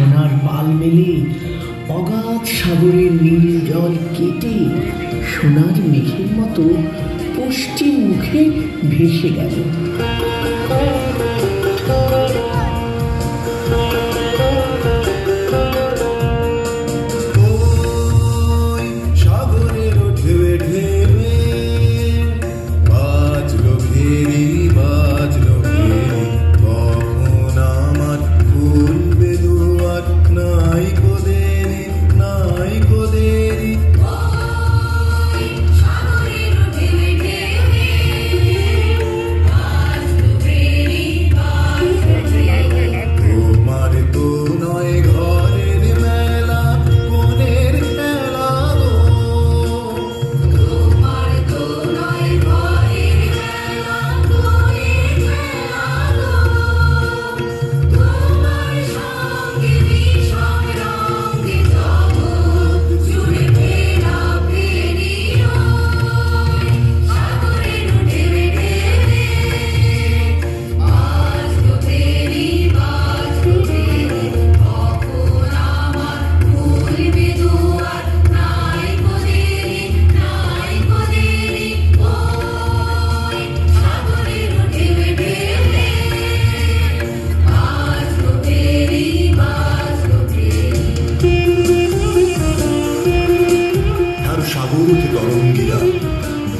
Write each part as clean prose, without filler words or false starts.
সোনার পাল মেলে অগাধ সাগরের নীল জল কেটে সোনার মেঘের মতো পশ্চিম মুখে ভেসে গেল।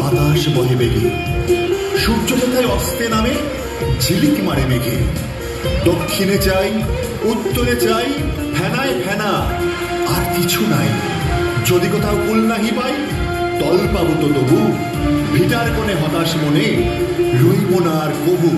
বাতাস বহে বেগে, সূর্য কোথায় অস্তে নামে ঝিলিক মারে মেঘে। দক্ষিণে চাই, উত্তরে চাই, ফেনায় ফেনা, আর কিছু নাই। যদি কোথাও কুল নাহি পাই, তল পাবো তো তবু। ভিটার কোণে হতাশ মনে রইব না আর কবু।